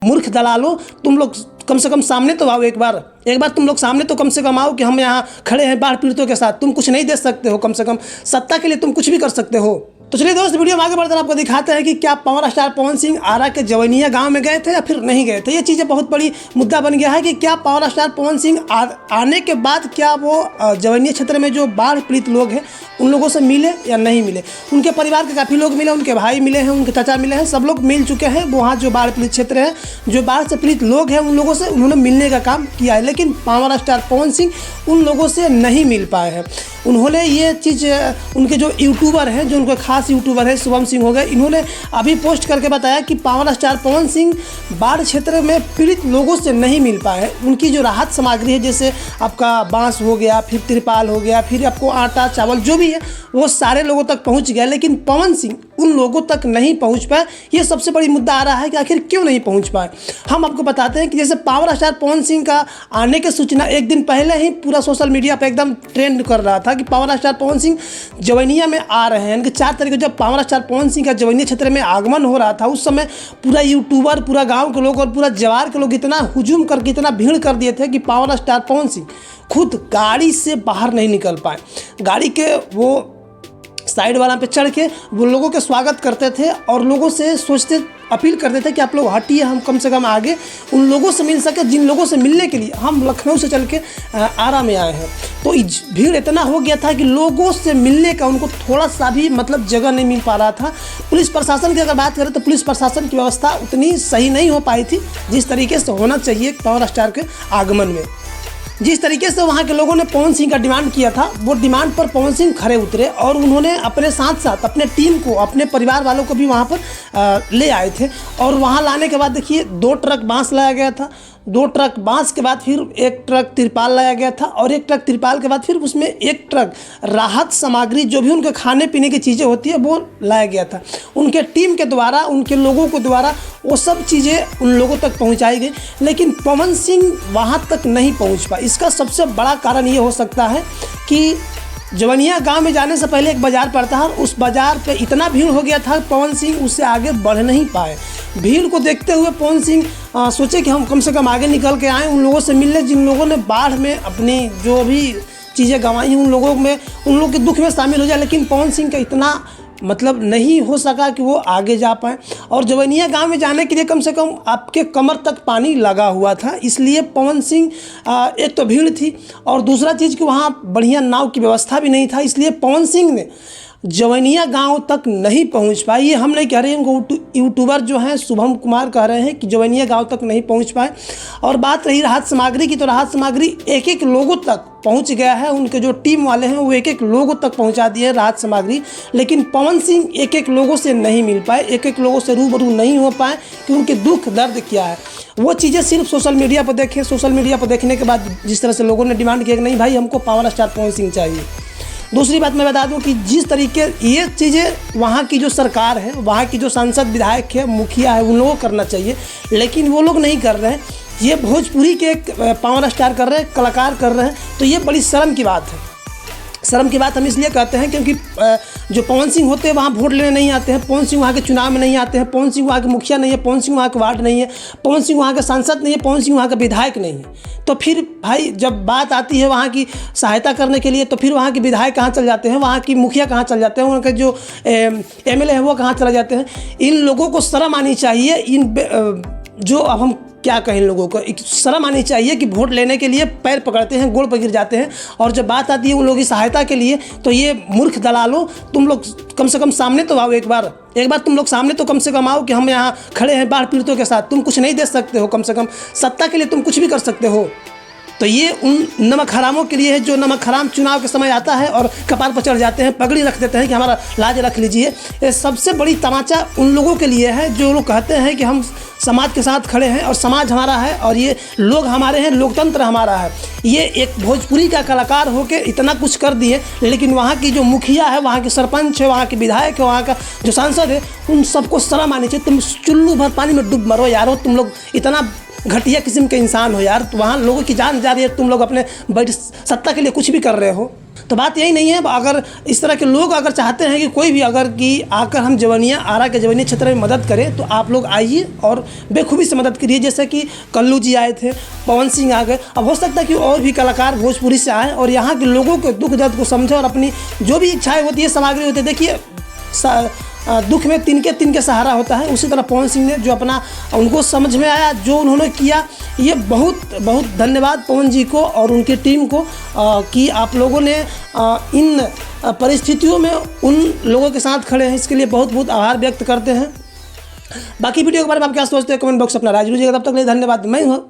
मूर्ख दलालो, तुम लोग कम से कम सामने तो आओ। एक बार तुम लोग सामने तो कम से कम आओ कि हम यहाँ खड़े हैं बाढ़ पीड़ितों के साथ। तुम कुछ नहीं दे सकते हो, कम से कम सत्ता के लिए तुम कुछ भी कर सकते हो। तो चलिए दोस्त, वीडियो में आगे बढ़कर आपको दिखाते हैं कि क्या पावर स्टार पवन सिंह आरा के जवैनिया गांव में गए थे या फिर नहीं गए थे। ये चीज़ें बहुत बड़ी मुद्दा बन गया है कि क्या पावर स्टार पवन सिंह आने के बाद क्या वो जवैनिया क्षेत्र में जो बाढ़ पीड़ित लोग हैं उन लोगों से मिले या नहीं मिले। उनके परिवार के काफ़ी लोग मिले, उनके भाई मिले हैं, उनके चाचा मिले हैं, सब लोग मिल चुके हैं। वहाँ जो बाढ़ पीड़ित क्षेत्र है, जो बाढ़ से पीड़ित लोग हैं, उन लोगों से उन्होंने मिलने का काम किया है। लेकिन पावर स्टार पवन सिंह उन लोगों से नहीं मिल पाए हैं। उन्होंने ये चीज़, उनके जो यूट्यूबर हैं, जो उनके खास यूट्यूबर है शुभम सिंह हो गए, इन्होंने अभी पोस्ट करके बताया कि पावर स्टार पवन सिंह बाढ़ क्षेत्र में पीड़ित लोगों से नहीं मिल पाए हैं। उनकी जो राहत सामग्री है, जैसे आपका बांस हो गया, फिर तिरपाल हो गया, फिर आपको आटा चावल जो भी है वो सारे लोगों तक पहुंच गया, लेकिन पवन सिंह उन लोगों तक नहीं पहुंच पाए। ये सबसे बड़ी मुद्दा आ रहा है कि आखिर क्यों नहीं पहुंच पाए। हम आपको बताते हैं कि जैसे पावर स्टार पवन सिंह का आने की सूचना एक दिन पहले ही पूरा सोशल मीडिया पर एकदम ट्रेंड कर रहा था कि पावर स्टार पवन सिंह जवैनिया में आ रहे हैं। यानी कि 4 तारीख को जब पावर स्टार पवन सिंह का जवैनिया क्षेत्र में आगमन हो रहा था, उस समय पूरा यूट्यूबर, पूरा गाँव के लोग और पूरा जवार के लोग इतना हुजूम करके इतना भीड़ कर दिए थे कि पावर स्टार पवन सिंह खुद गाड़ी से बाहर नहीं निकल पाए। गाड़ी के वो साइड वाला पे चढ़ के वो लोगों के स्वागत करते थे और लोगों से सोचते, अपील करते थे कि आप लोग हटिए, हम कम से कम आगे उन लोगों से मिल सके जिन लोगों से मिलने के लिए हम लखनऊ से चल के आरा में आए हैं। तो भीड़ इतना हो गया था कि लोगों से मिलने का उनको थोड़ा सा भी मतलब जगह नहीं मिल पा रहा था। पुलिस प्रशासन की अगर बात करें तो पुलिस प्रशासन की व्यवस्था उतनी सही नहीं हो पाई थी जिस तरीके से होना चाहिए पावर स्टार के आगमन में। जिस तरीके से वहाँ के लोगों ने पवन सिंह का डिमांड किया था, वो डिमांड पर पवन सिंह खड़े उतरे और उन्होंने अपने साथ साथ अपने टीम को, अपने परिवार वालों को भी वहाँ पर ले आए थे। और वहाँ लाने के बाद देखिए 2 ट्रक बांस लाया गया था, 2 ट्रक बांस के बाद फिर 1 ट्रक तिरपाल लाया गया था और 1 ट्रक तिरपाल के बाद फिर उसमें 1 ट्रक राहत सामग्री, जो भी उनके खाने पीने की चीज़ें होती है, वो लाया गया था। उनके टीम के द्वारा, उनके लोगों के द्वारा वो सब चीज़ें उन लोगों तक पहुंचाई गई, लेकिन पवन सिंह वहां तक नहीं पहुंच पाए। इसका सबसे बड़ा कारण ये हो सकता है कि जवैनिया गांव में जाने से पहले एक बाज़ार पड़ता है और उस बाज़ार पे इतना भीड़ हो गया था, पवन सिंह उससे आगे बढ़ नहीं पाए। भीड़ को देखते हुए पवन सिंह सोचे कि हम कम से कम आगे निकल के आएँ, उन लोगों से मिलने जिन लोगों ने बाढ़ में अपनी जो भी चीज़ें गंवाई, उन लोगों के दुख में शामिल हो जाए। लेकिन पवन सिंह का इतना मतलब नहीं हो सका कि वो आगे जा पाए। और जवैनिया गांव में जाने के लिए कम से कम आपके कमर तक पानी लगा हुआ था, इसलिए पवन सिंह, एक तो भीड़ थी और दूसरा चीज़ कि वहाँ बढ़िया नाव की व्यवस्था भी नहीं था, इसलिए पवन सिंह ने जवैनिया गांव तक नहीं पहुंच पाए। ये हम नहीं कह रहे हैं, उनको यूट्यूबर जो हैं शुभम कुमार कह रहे हैं कि जवैनिया गांव तक नहीं पहुंच पाए। और बात रही राहत सामग्री की, तो राहत सामग्री 1-1 लोगों तक पहुंच गया है। उनके जो टीम वाले हैं वो 1-1 लोगों तक पहुंचा दिए राहत सामग्री, लेकिन पवन सिंह 1-1 लोगों से नहीं मिल पाए, 1-1 लोगों से रूबरू नहीं हो पाए कि उनके दुख दर्द क्या है। वो चीज़ें सिर्फ सोशल मीडिया पर देखें, सोशल मीडिया पर देखने के बाद जिस तरह से लोगों ने डिमांड किया कि नहीं भाई हमको पावर स्टार पवन सिंह चाहिए। दूसरी बात मैं बता दूं कि जिस तरीके ये चीज़ें वहाँ की जो सरकार है, वहाँ की जो सांसद, विधायक है, मुखिया है, उन लोगों को करना चाहिए, लेकिन वो लोग नहीं कर रहे हैं। ये भोजपुरी के एक पावर स्टार कर रहे हैं, कलाकार कर रहे हैं, तो ये बड़ी शर्म की बात है। शर्म की बात हम इसलिए कहते हैं क्योंकि जो पवन सिंह होते हैं वहाँ वोट लेने नहीं आते हैं, पवन सिंह वहाँ के चुनाव में नहीं आते हैं, पवन सिंह वहाँ के मुखिया नहीं है, पवन सिंह वहाँ के वार्ड नहीं है, पवन सिंह वहाँ के सांसद नहीं है, पवन सिंह वहाँ का विधायक नहीं है। तो फिर भाई जब बात आती है वहाँ की सहायता करने के लिए, तो फिर वहाँ के विधायक कहाँ चल जाते हैं, वहाँ की मुखिया कहाँ चल जाते हैं, वहाँ के जो MLA है वो कहाँ चले जाते हैं। इन लोगों को शर्म आनी चाहिए। जो अब हम क्या कहें, लोगों को एक शर्म आनी चाहिए कि वोट लेने के लिए पैर पकड़ते हैं, गोड़ पर गिर जाते हैं, और जब बात आती है उन लोगों की सहायता के लिए तो ये मूर्ख दलालो, तुम लोग कम से कम सामने तो आओ। एक बार तुम लोग सामने तो कम से कम आओ कि हम यहाँ खड़े हैं बाढ़ पीड़ितों के साथ। तुम कुछ नहीं दे सकते हो, कम से कम सत्ता के लिए तुम कुछ भी कर सकते हो। तो ये उन नमक हरामों के लिए है जो नमक हराम चुनाव के समय आता है और कपार पर चढ़ जाते हैं, पगड़ी रख देते हैं कि हमारा लाज रख लीजिए। ये सबसे बड़ी तमाचा उन लोगों के लिए है जो लोग कहते हैं कि हम समाज के साथ खड़े हैं और समाज हमारा है और ये लोग हमारे हैं, लोकतंत्र हमारा है। ये एक भोजपुरी का कलाकार होके इतना कुछ कर दिए, लेकिन वहाँ की जो मुखिया है, वहाँ के सरपंच है, वहाँ के विधायक है, वहाँ का जो सांसद है, उन सबको शर्म आनी चाहिए। तुम चुल्लू भर पानी में डूब मरो यारो, तुम लोग इतना घटिया किस्म के इंसान हो यार। तो वहाँ लोगों की जान जा रही है, तुम लोग अपने बड़ी सत्ता के लिए कुछ भी कर रहे हो। तो बात यही नहीं है, अगर इस तरह के लोग अगर चाहते हैं कि कोई भी अगर कि आकर हम जवनिया आरा के जवनिया क्षेत्र में मदद करें, तो आप लोग आइए और बेखूबी से मदद करिए। जैसे कि कल्लू जी आए थे, पवन सिंह आ गए, अब हो सकता है कि और भी कलाकार भोजपुरी से आएँ और यहाँ के लोगों के दुख दर्द को समझें और अपनी जो भी इच्छाएँ होती है, सामग्री होती है। देखिए दुख में तिनके सहारा होता है, उसी तरह पवन सिंह ने जो अपना उनको समझ में आया, जो उन्होंने किया, ये बहुत बहुत धन्यवाद पवन जी को और उनकी टीम को कि आप लोगों ने इन परिस्थितियों में उन लोगों के साथ खड़े हैं। इसके लिए बहुत बहुत आभार व्यक्त करते हैं। बाकी वीडियो के बारे में आप क्या सोचते हैं, कमेंट बॉक्स में अपना राय जरूर दीजिएगा। तब तक के लिए धन्यवाद। मैं हूँ